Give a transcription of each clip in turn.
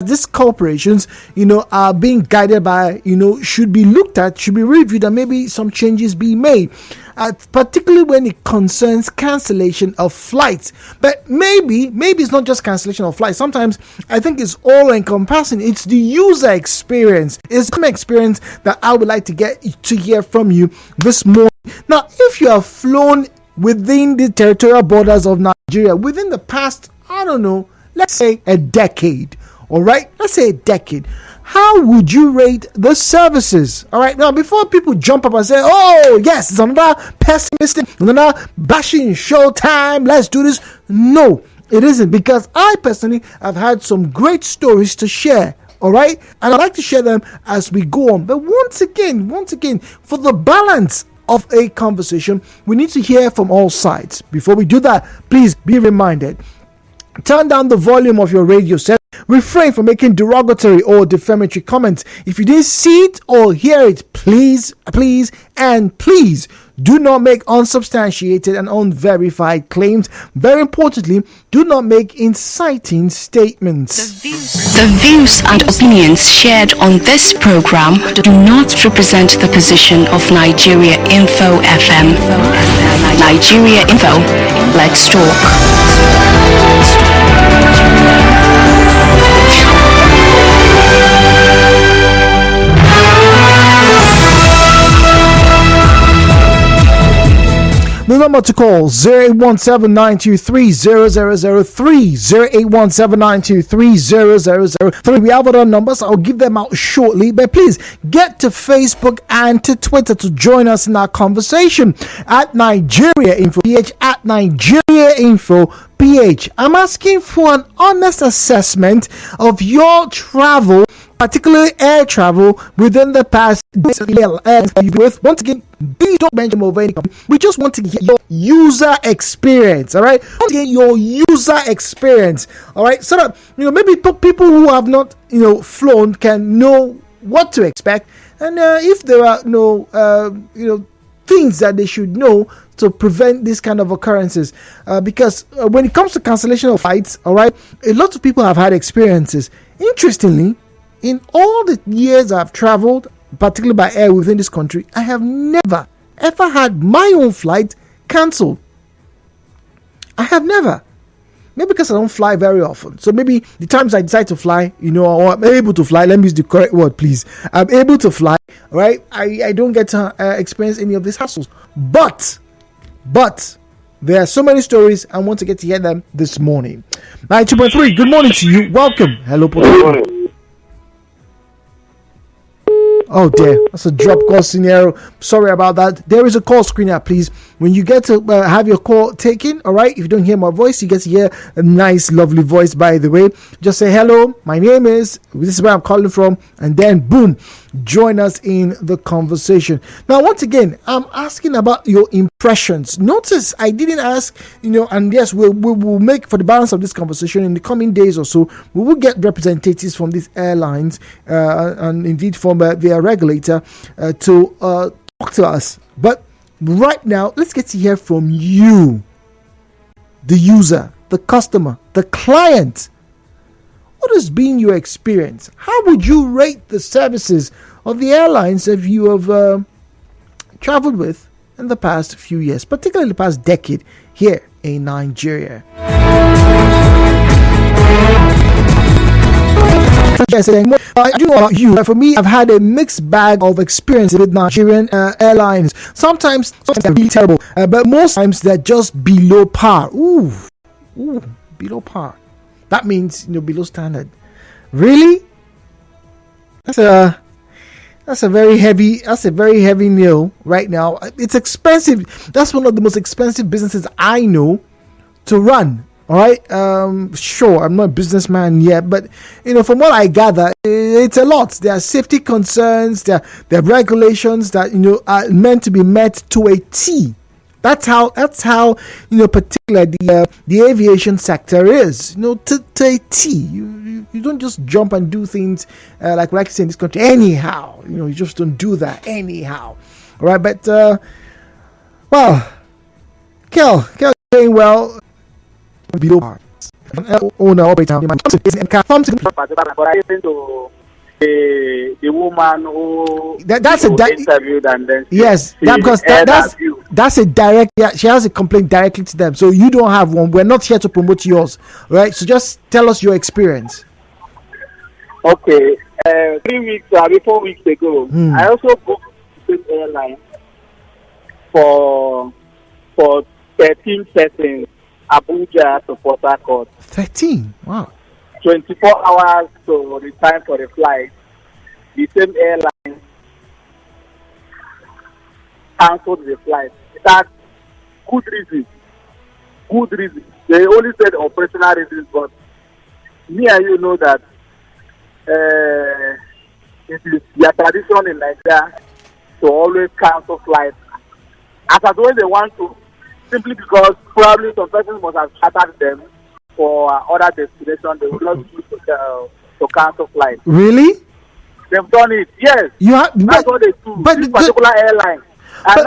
these corporations, are being guided by, should be looked at, should be reviewed, and maybe some changes be made, particularly when it concerns cancellation of flights. But maybe it's not just cancellation of flights. Sometimes I think it's all encompassing. It's the user experience. It's the experience that I would like to get to hear from you this morning. Now, if you have flown within the territorial borders of Nigeria within the past, I don't know, let's say a decade. All right, let's say a decade. How would you rate the services? All right, now before people jump up and say, "Oh, yes, it's another pessimistic, another bashing show time. Let's do this." No, it isn't, because I personally have had some great stories to share. All right, and I'd like to share them as we go on. But once again, for the balance of a conversation, we need to hear from all sides. Before we do that, please be reminded. Turn down the volume of your radio set. Refrain from making derogatory or defamatory comments. If you didn't see it or hear it, please do not make unsubstantiated and unverified claims. Very importantly, do not make inciting statements. The views and opinions shared on this program do not represent the position of Nigeria Info FM. Nigeria Info, let's talk. The number to call 0817-923-0003, 0817-923-0003. We have other numbers. I'll give them out shortly, but please get to Facebook and to Twitter to join us in our conversation at Nigeria Info PH, at Nigeria Info PH. I'm asking for an honest assessment of your travel, particularly air travel, within the past days with. Once again, please don't mention over any company. We just want to get your user experience. All right, want to get your user experience. All right, so that maybe people who have not flown can know what to expect, and if there are things that they should know to prevent this kind of occurrences, because when it comes to cancellation of flights, all right, a lot of people have had experiences. Interestingly, in all the years I've traveled, particularly by air within this country, I have never ever had my own flight cancelled. I have never. Maybe because I don't fly very often. So maybe the times I decide to fly, or I'm able to fly, let me use the correct word, please. I'm able to fly, right? I don't get to experience any of these hassles. But there are so many stories. I want to get to hear them this morning. 92.3, good morning to you. Welcome. Hello, good morning. Oh dear, that's a drop call scenario. Sorry about that. There is a call screener, please. When you get to have your call taken, all right, if you don't hear my voice, you get to hear a nice, lovely voice, by the way. Just say, hello, my name is, this is where I'm calling from, and then boom, join us in the conversation. Now, once again, I'm asking about your impressions. Notice I didn't ask, and yes, we will make, for the balance of this conversation in the coming days or so, we will get representatives from these airlines and indeed from their regulator to talk to us. But right now, let's get to hear from you, the user, the customer, the client. What has been your experience? How would you rate the services of the airlines that you have traveled with in the past few years, particularly the past decade here in Nigeria? I do know about you. For me, I've had a mixed bag of experience with Nigerian airlines. Sometimes they're really terrible, but most times they're just below par. Ooh, below par. That means below standard. Really? That's a very heavy meal right now. It's expensive. That's one of the most expensive businesses I know to run. All right. Sure, I'm not a businessman yet, but from what I gather, it's a lot. There are safety concerns. There are regulations that are meant to be met to a T. That's how particular the aviation sector is. To a T. You don't just jump and do things like you say in this country anyhow. You just don't do that anyhow. All right, but Kel doing well. Below par. owner operator. But I listened to the woman who That's a interviewed, and then yes, because that's a direct. Yeah, she has a complaint directly to them. So you don't have one. We're not here to promote yours, right? So just tell us your experience. Okay, 3 weeks, 4 weeks ago, I also booked this airline for 13 persons, Abuja to Port Harcourt. 13. Wow. 24 hours to the time for the flight. The same airline cancelled the flight. That's good reasons. Good reasons. They only said operational reasons, but me and you know that it is their tradition in Nigeria to always cancel flights. As always, they want to, simply because probably some persons must have chartered them for other destinations. They will not choose to cancel flights. Really? They've done it. Yes. That's what they do. But this particular airline. I'm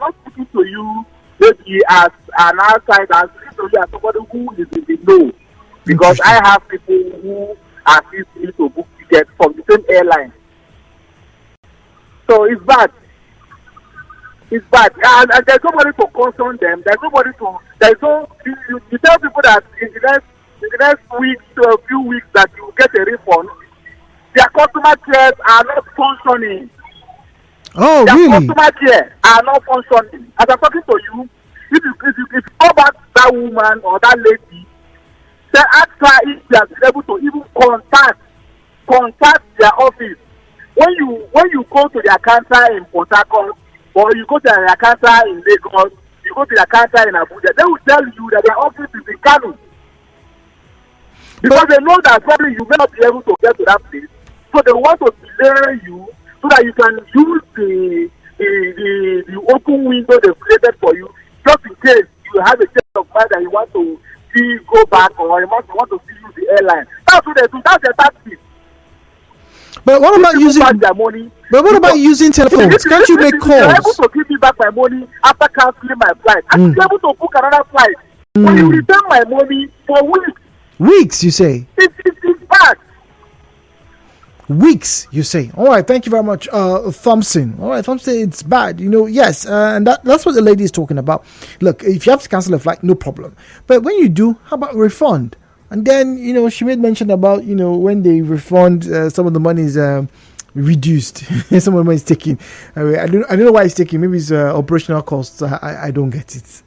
not speaking to you maybe as an outsider. I'm speaking to you as somebody who is in the know. Because I have people who assist me to book tickets from the same airline. So it's bad. It's bad. And there's nobody to caution them. There's nobody to. There's no. You tell people that in the next weeks to a few weeks that you will get a refund. Their customer cares are not functioning. Oh, their really? Customer care are not functioning. As I'm talking to you, if you go back to that woman or that lady, then ask her if they are able to even contact their office. When you go to their counter in Port Harcourt or you go to their counter in Lagos, you go to their counter in Abuja, they will tell you that their office is in Kano. Because they know that probably you may not be able to get to that place. So they want to delay you so that you can use the open window they created for you, just in case you have a change of mind that you want to see go back or you want to see use the airline. That's what they do. That's their tactics. But what about using their money? But what about using telephones? Can't you make calls? You're able to give me back my money after cancelling my flight. I should be able to book another flight. When you return my money for weeks. Weeks, you say? It's bad. Weeks, you say? All right, thank you very much, Thompson. All right, Thompson, it's bad. Yes, and that's what the lady is talking about. Look, if you have to cancel a flight, no problem. But when you do, how about refund? And then, she made mention about, when they refund, some of the money is reduced. Some of the money is taken. I don't know why it's taken. Maybe it's operational costs. I don't get it.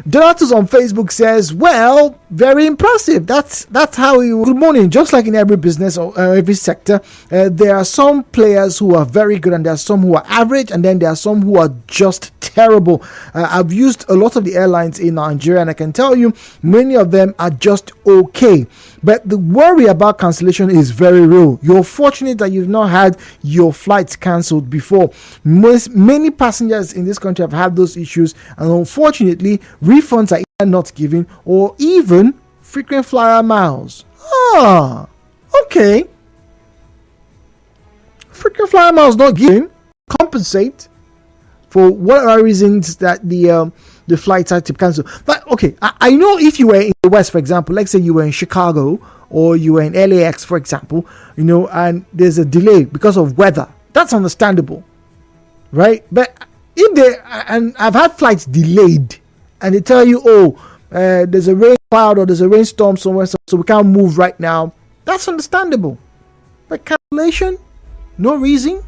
Donatus on Facebook says, well, very impressive. That's how good morning. Just like in every business or every sector, there are some players who are very good and there are some who are average and then there are some who are just terrible. I've used a lot of the airlines in Nigeria and I can tell you many of them are just okay. But the worry about cancellation is very real. You're fortunate that you've not had your flights cancelled before. Many passengers in this country have had those issues, and unfortunately, refunds are either not given or even frequent flyer miles. Okay. Frequent flyer miles not given compensate for whatever reasons that the flights had to cancel. But okay, I know if you were in the West, for example, like say you were in Chicago or you were in LAX, for example, and there's a delay because of weather. That's understandable, right? But and I've had flights delayed, and they tell you, there's a rain cloud or there's a rainstorm somewhere, so we can't move right now. That's understandable. But cancellation, no reason.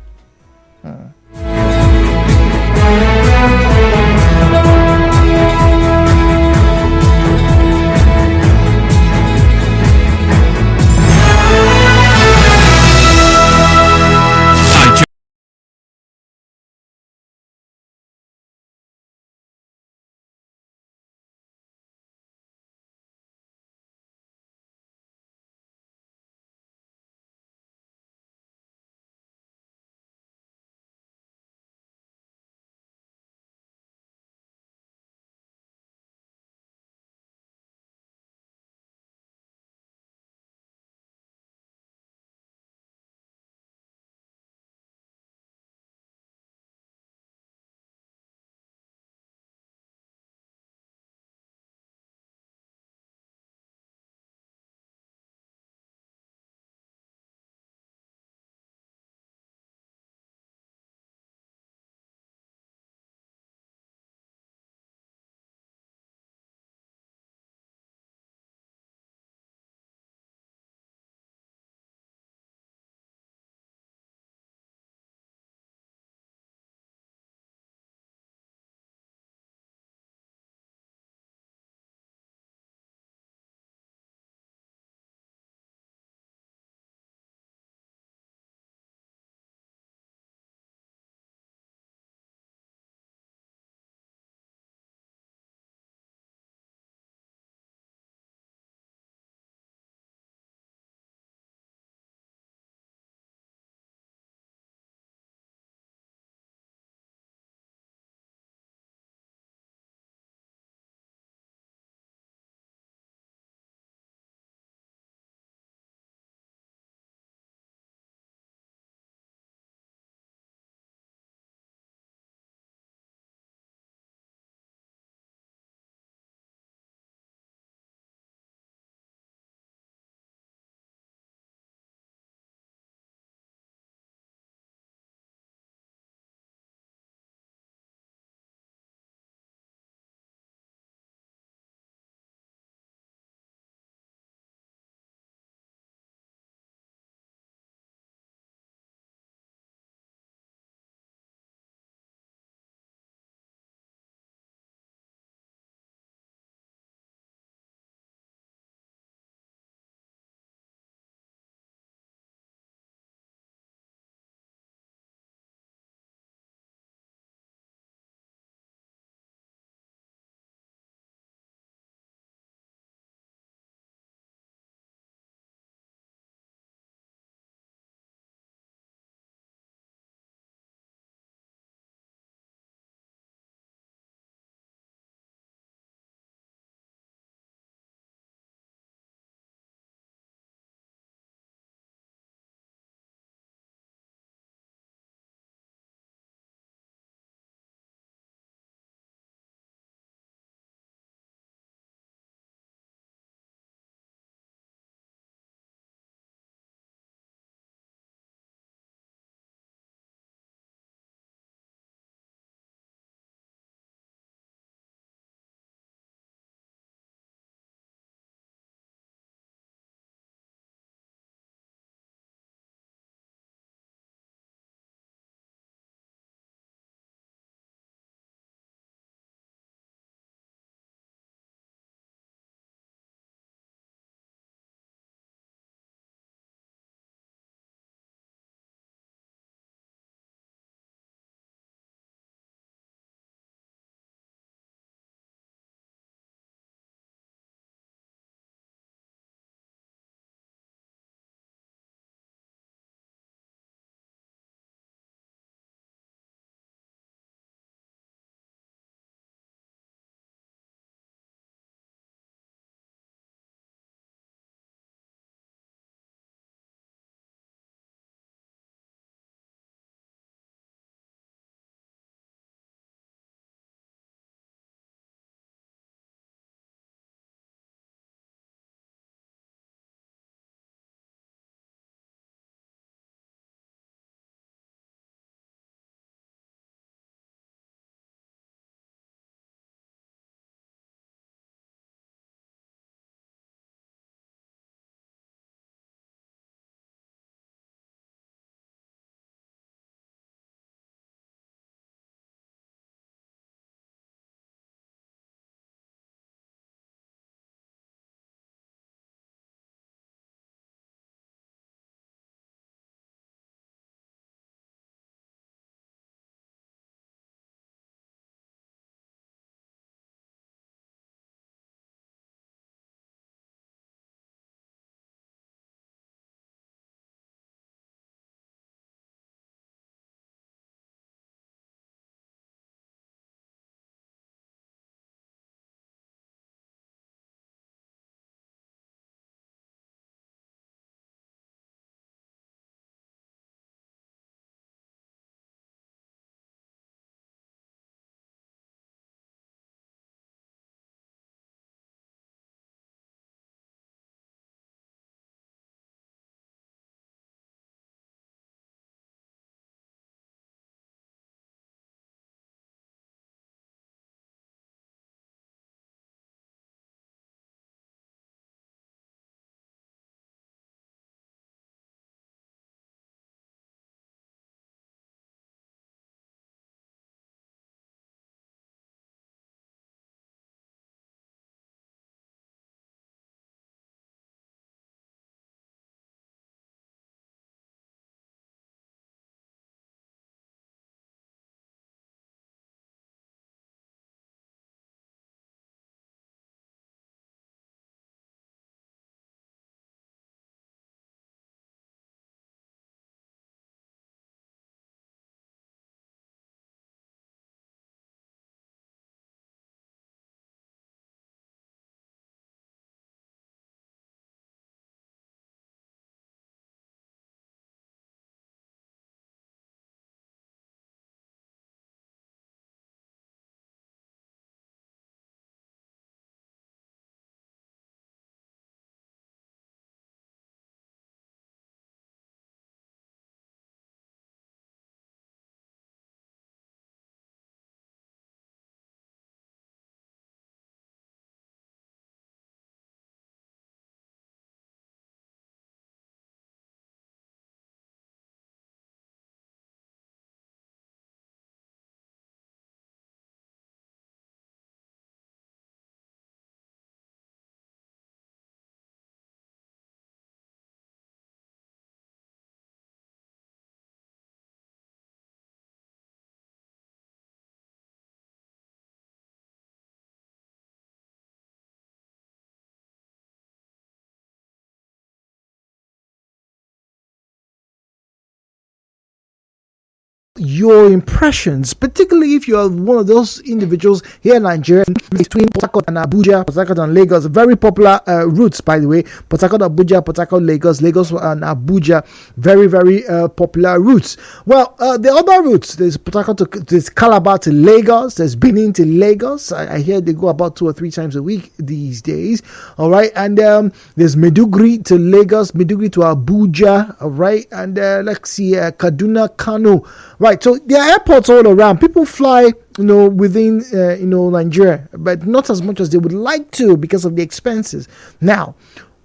your impressions, particularly if you're one of those individuals here in Nigeria, between Port Harcourt and Abuja, Port Harcourt and Lagos. Very popular routes, by the way. Port Harcourt, Abuja, Port Harcourt, Lagos, Lagos and Abuja. Very, very popular routes. Well, the other routes, there's Port Harcourt to there's Calabar to Lagos, there's Benin to Lagos. I hear they go about 2 or 3 times a week these days. All right, and there's Maiduguri to Lagos, Maiduguri to Abuja. All right, and let's see, Kaduna, Kano. Right, so there are airports all around. People fly, within, Nigeria, but not as much as they would like to because of the expenses. Now,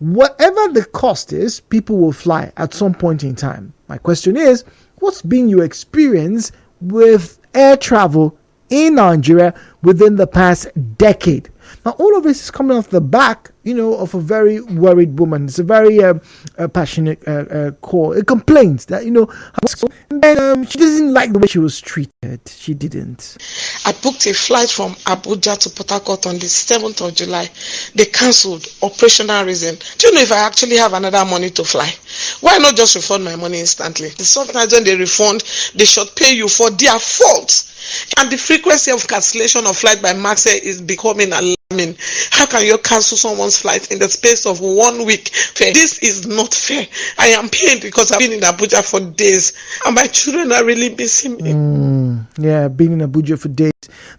whatever the cost is, people will fly at some point in time. My question is, what's been your experience with air travel in Nigeria within the past decade? Now, all of this is coming off the back, of a very worried woman. It's a very passionate call. It complains that, she doesn't like the way she was treated. She didn't. I booked a flight from Abuja to Port Harcourt on the 7th of July. They cancelled, operational reason. Do you know if I actually have another money to fly? Why not just refund my money instantly? Sometimes when they refund, they should pay you for their fault. And the frequency of cancellation of flight by Max is becoming alarming. How can you cancel someone's flight in the space of 1 week? This is not fair. I am pained because I've been in Abuja for days and my children are really missing me. Yeah, being in Abuja for days.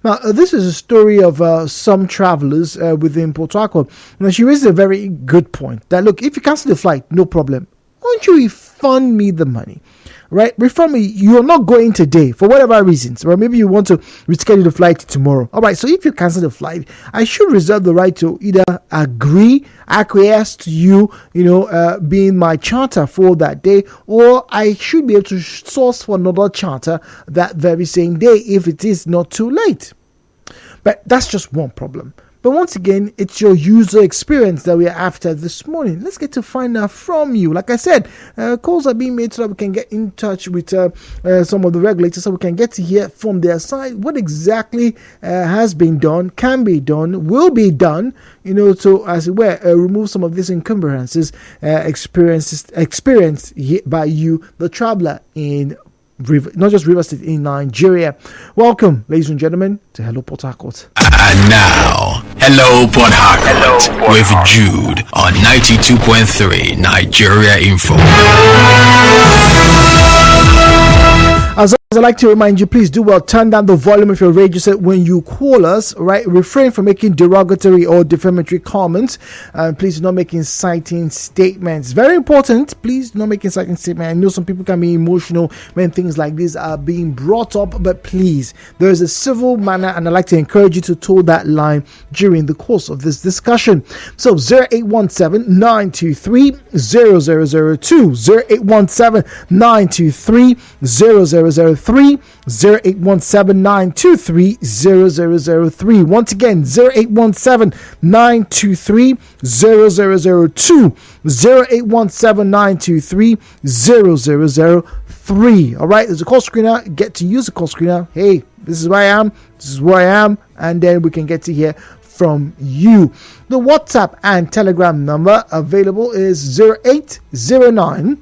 Now, this is a story of some travelers within Port Harcourt. Now, she raises a very good point that, look, if you cancel the flight, no problem. Won't you refund me the money? Right, refund me. You're not going today for whatever reasons, or maybe you want to reschedule the flight tomorrow. All right, so if you cancel the flight, I should reserve the right to either acquiesce to you, being my charter for that day, or I should be able to source for another charter that very same day if it is not too late. But that's just one problem. But once again, it's your user experience that we are after this morning. Let's get to find out from you. Like I said, calls are being made so that we can get in touch with some of the regulators so we can get to hear from their side what exactly has been done, can be done, will be done, to, as it were, remove some of these encumbrances experienced by you, the traveler in not just River State, in Nigeria. Welcome, ladies and gentlemen, to Hello Port Harcourt. And now, Hello Port Harcourt with Jude on 92.3 Nigeria Info. As I like to remind you, please do well, turn down the volume of your radio set when you call us, right? Refrain from making derogatory or defamatory comments. Please do not make inciting statements. Very important, please do not make inciting statements. I know some people can be emotional when things like this are being brought up, but please, there is a civil manner, and I'd like to encourage you to toe that line during the course of this discussion. So 0817-923-0002, 0817-923-0003, 0817-923-0003. Once again, 0817-923-0002, 0817-923-0003. All right, there's a call screener. Get to use the call screener. Hey, this is where I am. This is where I am. And then we can get to hear from you. The WhatsApp and Telegram number available is 0809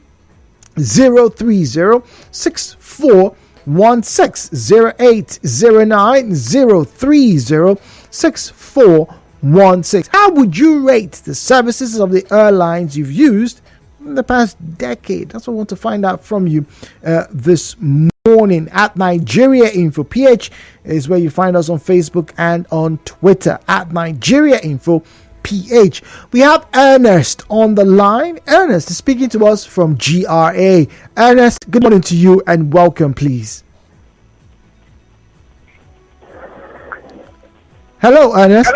030 6416, 0809 030 6416. How would you rate the services of the airlines you've used in the past decade? That's what I want to find out from you this morning. At Nigeria Info PH is where you find us on Facebook and on Twitter at Nigeria Info PH. We have Ernest on the line. Ernest is speaking to us from GRA. Ernest, good morning to you and welcome, please. Hello, Ernest.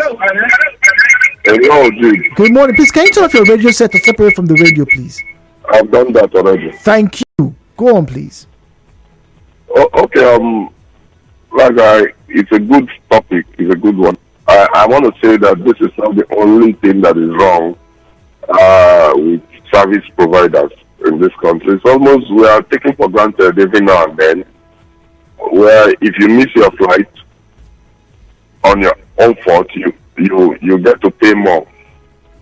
Hello, Jude. Good morning. Please, can you turn off your radio set or separate from the radio, please? I've done that already. Thank you. Go on, please. Okay, it's a good topic. It's a good one. I want to say that this is not the only thing that is wrong with service providers in this country. It's almost, we are taking for granted every now and then, where if you miss your flight on your own fault, you get to pay more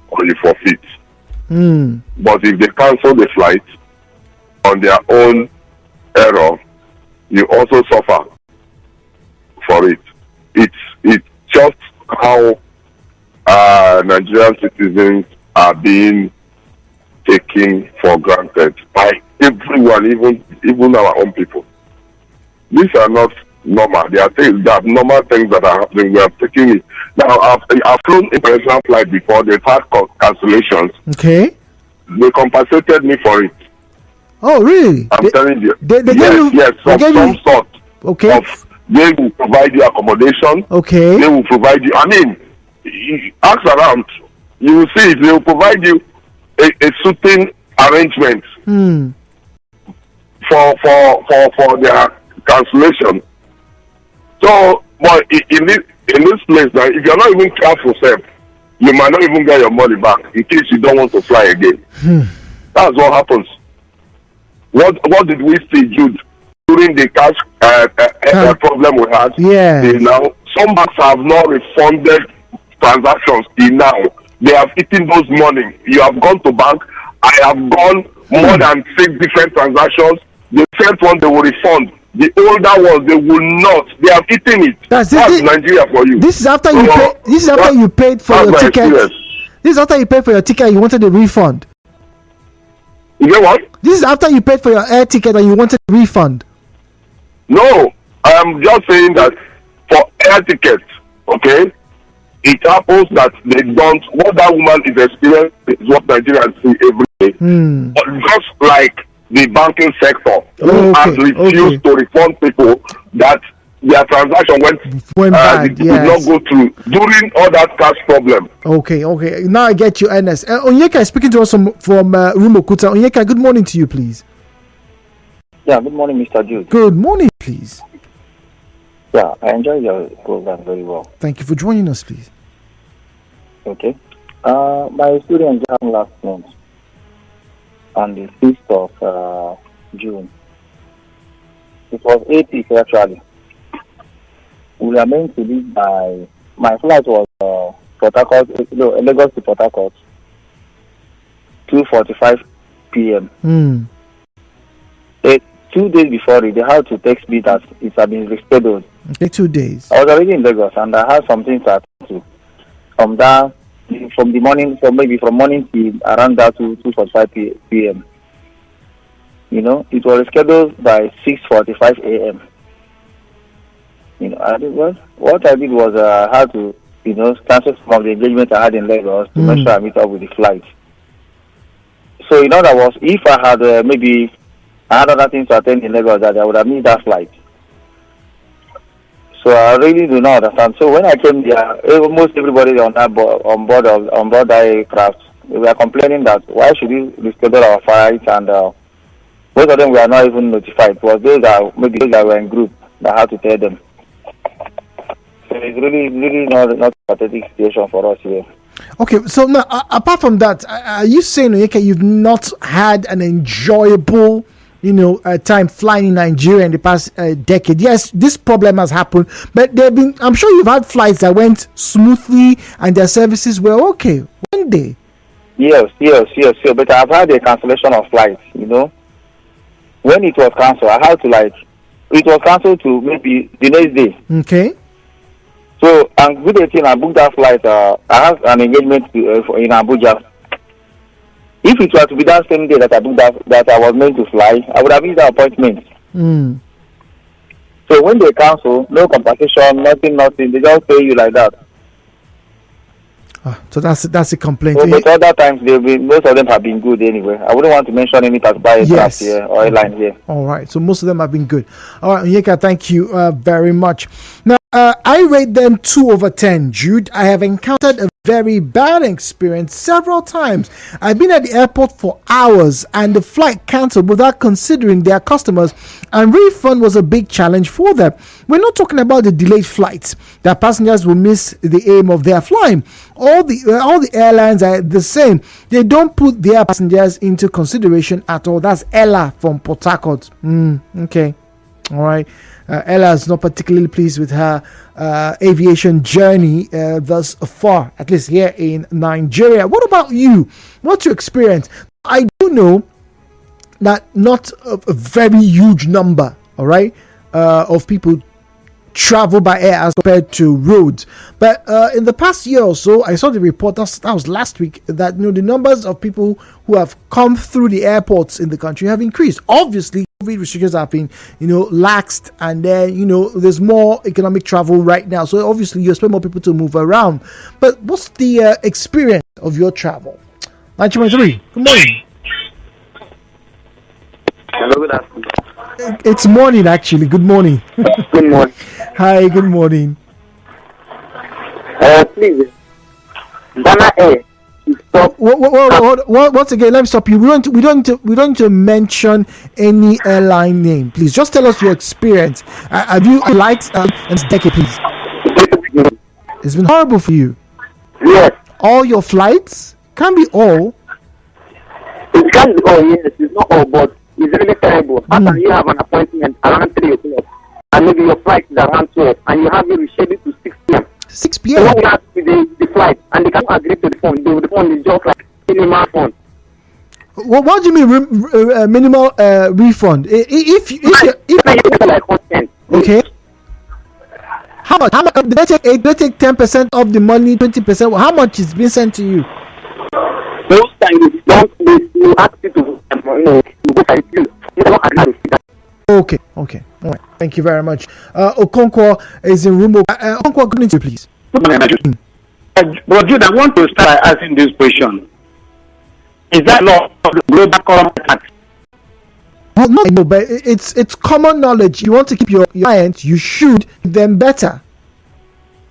or you forfeit. But if they cancel the flight on their own error, you also suffer for it. It's just how Nigerian citizens are being taken for granted by everyone, even our own people. These are not normal. There are normal things that are happening. We are taking it. Now, I've flown international flight before. They've had cancellations. Okay. They compensated me for it. Oh, really? I'm telling you. Yes, some sort. Okay. They will provide you accommodation. Okay. They will provide you. I mean, you ask around. You will see it. They will provide you a suiting arrangement for their cancellation. So, but in this place now, if you're not even careful, you might not even get your money back in case you don't want to fly again. That's what happens. What did we see, Jude, during the cash problem we had? Yeah. Now, some banks have not refunded transactions till now. They have eaten those money. You have gone to bank. I have gone more than 6 different transactions. The first one they will refund. The older ones they will not. They have eaten it. That's Nigeria for you. This is after you pay. This is after you paid for your ticket. Experience. This is after you paid for your ticket. You wanted a refund. You know what? This is after you paid for your air ticket and you wanted a refund. No, I am just saying that for air tickets, okay, it happens that they don't. What that woman is experiencing is what Nigerians see every day. But just like the banking sector, who has refused to refund people that their transaction went bad, did not go through during all that cash problem. Okay. Now I get you, Ernest. Onyeka is speaking to us from Rumokuta. Onyeka, good morning to you, please. Yeah, good morning, Mr. Jude. Good morning, please. Yeah, I enjoy your program very well. Thank you for joining us, please. Okay. My student exam last month on the 5th of June. It was 80 actually. We were meant to leave by, my flight was Lagos to Port Harcourt, 2:45 p.m. 2 days before it, they had to text me that it had been rescheduled. Okay, 2 days. I was already in Lagos and I had something to attend to. From morning till around that to 2:45 p.m. You know, it was rescheduled by 6:45 a.m. You know, what I did was I had to, cancel some of the engagement I had in Lagos to make sure I meet up with the flight. So, in other words, if I had maybe I had other things to attend in Lagos that I would have missed that flight. So I really do not understand. So when I came there, almost everybody on board that aircraft, they were complaining that why should we reschedule our flights, and most of them were not even notified. It was those that were in group that had to tell them. So it's really not a pathetic situation for us here. Okay, so now apart from that, are you saying, Onyeka, you've not had an enjoyable time flying in Nigeria in the past decade? Yes, this problem has happened, but I'm sure you've had flights that went smoothly and their services were okay. One day. Yes. But I've had a cancellation of flights, When it was cancelled, it was cancelled to maybe the next day. Okay. So, and with the thing, I booked that flight. I have an engagement in Abuja. If it were to be that same day that I booked that I was meant to fly, I would have missed the appointment. So when they cancel, no compensation, nothing, they just pay you like that. So that's a complaint. But other times, most of them have been good anyway. I wouldn't want to mention any particular aircraft here or airline here. All right, so most of them have been good. All right, Onyeka, thank you very much. Now, I rate them 2/10, Jude. I have encountered a very bad experience several times. I've been at the airport for hours and the flight cancelled without considering their customers, and refund was a big challenge for them. We're not talking about the delayed flights that passengers will miss the aim of their flying. All the airlines are the same. They don't put their passengers into consideration at all. That's Ella from Port Harcourt. Okay. All right. Ella is not particularly pleased with her aviation journey thus far, at least here in Nigeria. What about you? What's your experience? I do know that not a very huge number, all right, of people travel by air as compared to roads. But in the past year or so, I saw the report that was last week that the numbers of people who have come through the airports in the country have increased. Obviously, COVID restrictions have been laxed, and then there's more economic travel right now. So obviously, you expect more people to move around. But what's the experience of your travel? 923. Good morning. Hello, good afternoon. It's morning, actually. Good morning. Good morning. Hi, good morning. Please, Ghana Air. Stop. Once again, let me stop you. We don't need to mention any airline name. Please, just tell us your experience. Have you liked and decade, please? It's been horrible for you. Yes. All your flights can't be all. It can't be all. Yes, it's not all, but it's really terrible. After you have an appointment around 3 o'clock, and maybe your flight is around 12, and you have it rescheduled to 6 p.m. 6 So p.m. when you ask the flight, and they can't agree to the phone, the phone is just like minimal phone. What do you mean minimal refund? If Like content. okay. How much? Did they take 10% of the money, 20%? How much is being sent to you? Most times you ask you to go and you don't agree to that. Okay. All right. Thank you very much. Okonkwo is in room. Okonkwo, good evening, please. But Jude, I want to start by asking this question. Is that law of the global corporate tax? Well, no, but it's common knowledge. You want to keep your clients, you should keep them better.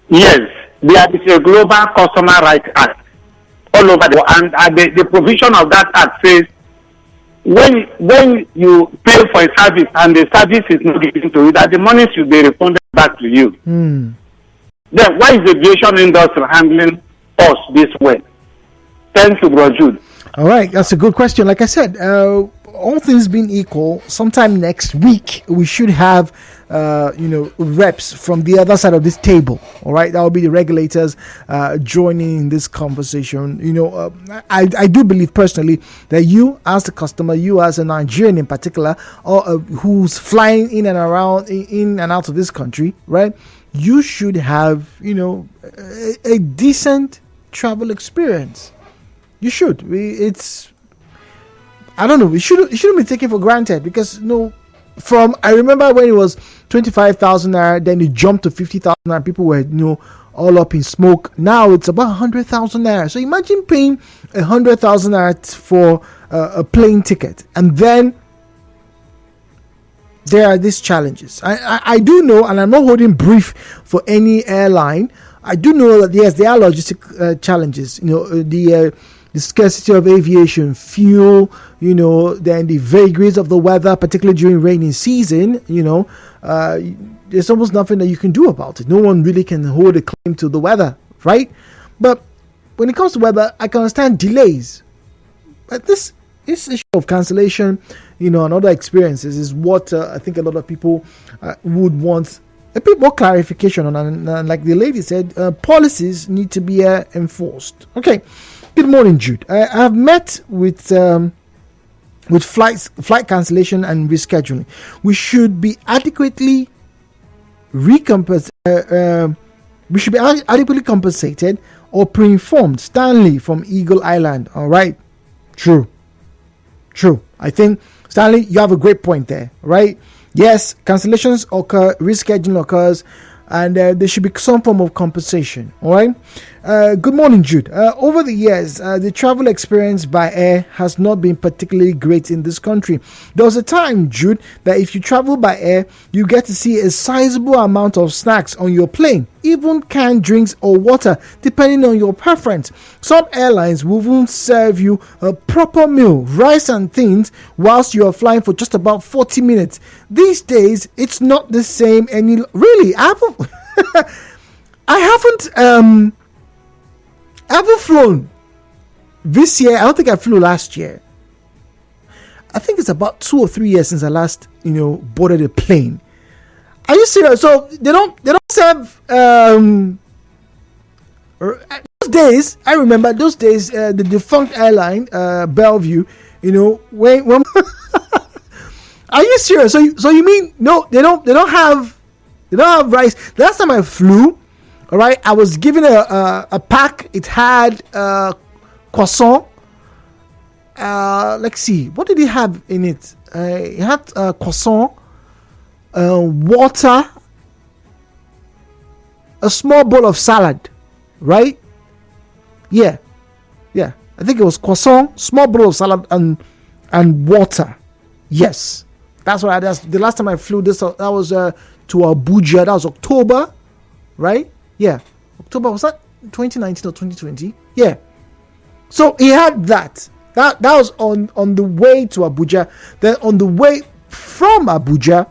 Yes, there is a global customer rights act all over the world, and the provision of that act says when you pay for a service and the service is not given to you, that the money should be refunded back to you. Then why is the aviation industry handling us this way? Thank you, Bro Jude. All right, that's a good question. Like I said, all things being equal, sometime next week we should have reps from the other side of this table. All right, that will be the regulators joining this conversation. I do believe personally that you as the customer, you as a Nigerian in particular, or who's flying in and out of this country, right, you should have a decent travel experience. You should. I don't know. It shouldn't be taken for granted because I remember when it was 25,000 naira, then it jumped to 50,000 naira. People were all up in smoke. Now it's about 100,000 naira. So imagine paying 100,000 naira for a plane ticket, and then there are these challenges. I do know, and I'm not holding brief for any airline. I do know that yes, there are logistic challenges. The scarcity of aviation fuel, then the vagaries of the weather, particularly during rainy season, there's almost nothing that you can do about it. No one really can hold a claim to the weather, right? But when it comes to weather, I can understand delays. But this issue of cancellation, and other experiences is what I think a lot of people would want a bit more clarification on. And like the lady said, policies need to be enforced. Okay. Good morning, Jude. I have met with flight cancellation and rescheduling. We should be adequately adequately compensated or pre-informed. Stanley from Eagle Island. All right. True. I think, Stanley, you have a great point there, right? Yes, cancellations occur, rescheduling occurs, and there should be some form of compensation. All right. Good morning, Jude. Over the years, the travel experience by air has not been particularly great in this country. There was a time, Jude, that if you travel by air, you get to see a sizable amount of snacks on your plane, even canned drinks or water, depending on your preference. Some airlines will even serve you a proper meal, rice and things, whilst you are flying for just about 40 minutes. These days, it's not the same any. Really, I haven't ever flown this year. I don't think I flew last year. I think it's about 2 or 3 years since I last boarded a plane. Are you serious? So they don't serve those days. I remember those days, the defunct airline Bellevue, when Are you serious? So you mean no? They don't have rice. The last time I flew, all right, I was given a pack. It had croissant. Let's see, what did it have in it? It had croissant, water, a small bowl of salad, right? Yeah. I think it was croissant, small bowl of salad, and water. Yes, that's what that's the last time I flew. That was to Abuja. That was October, right? Yeah, October. Was that 2019 or 2020? Yeah. So he had that. That was on the way to Abuja. Then on the way from Abuja,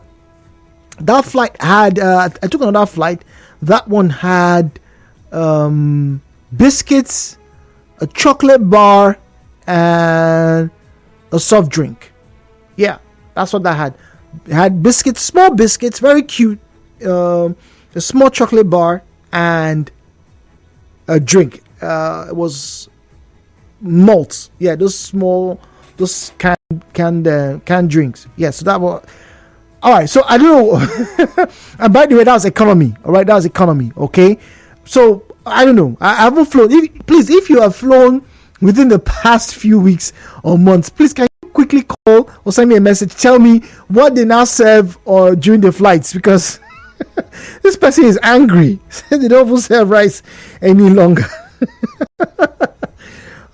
that flight had I took another flight. That one had biscuits, a chocolate bar, and a soft drink. Yeah, that's what that had. It had biscuits, small biscuits, very cute. A small chocolate bar and a drink. It was malt. Yeah, those canned drinks. Yeah, so that was all right. So I don't know. And by the way, that was economy. All right, that was economy. Okay, so I don't know. I haven't flown. If you have flown within the past few weeks or months, please can you quickly call or send me a message. Tell me what they now serve or during the flights, because this person is angry. They don't even serve rice any longer.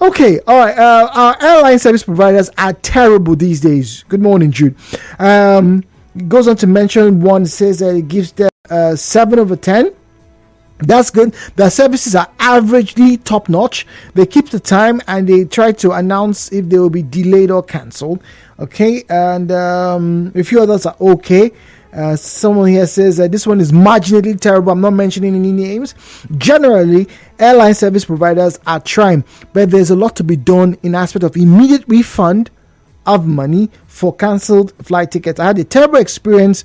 Okay, all right. Our airline service providers are terrible these days. Good morning, Jude. Goes on to mention one, says that it gives them 7 over 10. That's good. Their services are averagely top notch. They keep the time and they try to announce if they will be delayed or cancelled. Okay, and a few others are okay. Someone here says that this one is marginally terrible. I'm not mentioning any names. Generally, airline service providers are trying, but there's a lot to be done in aspect of immediate refund of money for cancelled flight tickets. I had a terrible experience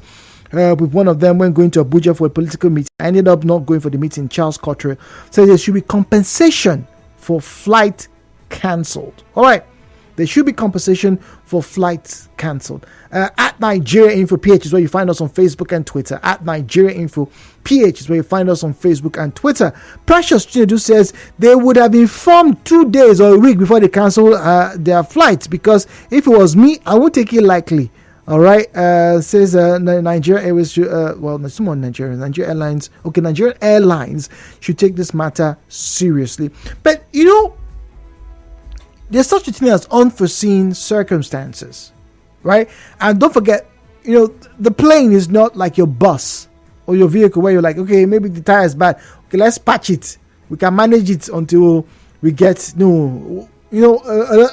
with one of them when going to Abuja for a political meeting. I ended up not going for the meeting. Charles Cottrell said there should be compensation for flight cancelled. All right. There should be compensation for flights cancelled. At Nigeria Info PH is where you find us on Facebook and Twitter. At Nigeria Info PH is where you find us on Facebook and Twitter. Precious Chinedu says they would have informed 2 days or a week before they cancel their flights, because if it was me, I would take it lightly. All right. Says Nigeria Airways, Nigeria Airlines. Okay, Nigerian Airlines should take this matter seriously. But there's such a thing as unforeseen circumstances, right? And don't forget, the plane is not like your bus or your vehicle where you're like, okay, maybe the tire is bad. Okay, let's patch it. We can manage it until we get a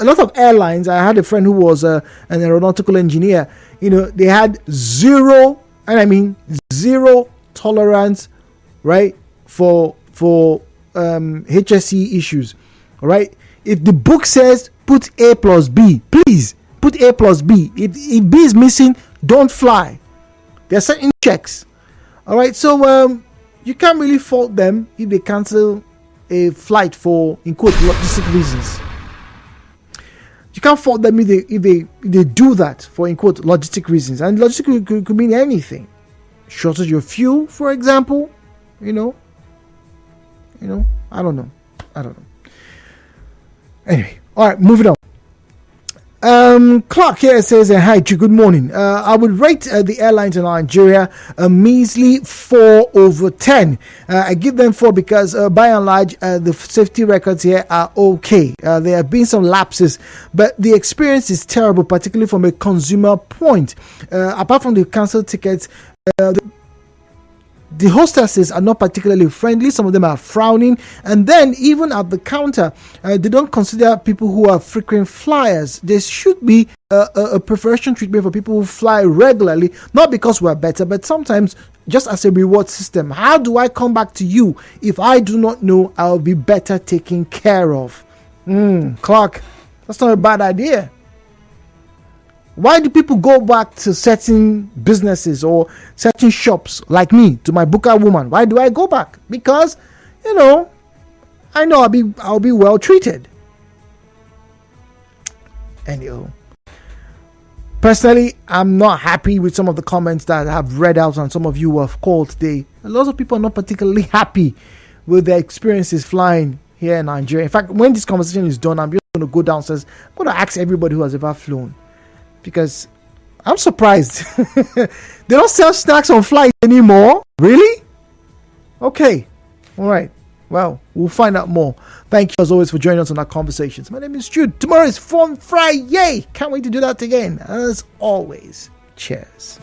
lot of airlines. I had a friend who was an aeronautical engineer. They had zero tolerance, right, for HSE issues. All right. If the book says put A plus B, please put A plus B. If B is missing, don't fly. There are certain checks. All right, so you can't really fault them if they cancel a flight for, in quote, logistic reasons. You can't fault them if they do that for, in quote, logistic reasons. And logistic could mean anything. Shortage of fuel, for example. I don't know. Anyway, all right, moving on. Clark here says, hi, good morning. I would rate the airlines in Nigeria a measly 4 over 10. I give them 4 because by and large, the safety records here are okay. There have been some lapses, but the experience is terrible, particularly from a consumer point. Apart from the cancelled tickets, the hostesses are not particularly friendly. Some of them are frowning, and then even at the counter, they don't consider people who are frequent flyers. There should be a preferential treatment for people who fly regularly, not because we're better, but sometimes just as a reward system. How do I come back to you if I do not know I'll be better taken care of? Clark, that's not a bad idea. Why do people go back to certain businesses or certain shops like me, to my Booker woman? Why do I go back? Because, I know I'll be well treated. Anyhow, Personally, I'm not happy with some of the comments that I have read out and some of you have called today. A lot of people are not particularly happy with their experiences flying here in Nigeria. In fact, when this conversation is done, I'm just going to go downstairs. I'm going to ask everybody who has ever flown, because I'm surprised. They don't sell snacks on flights anymore. Really? Okay. All right. Well, we'll find out more. Thank you as always for joining us on our conversations. My name is Jude. Tomorrow is Fun Friday. Can't wait to do that again. As always, cheers.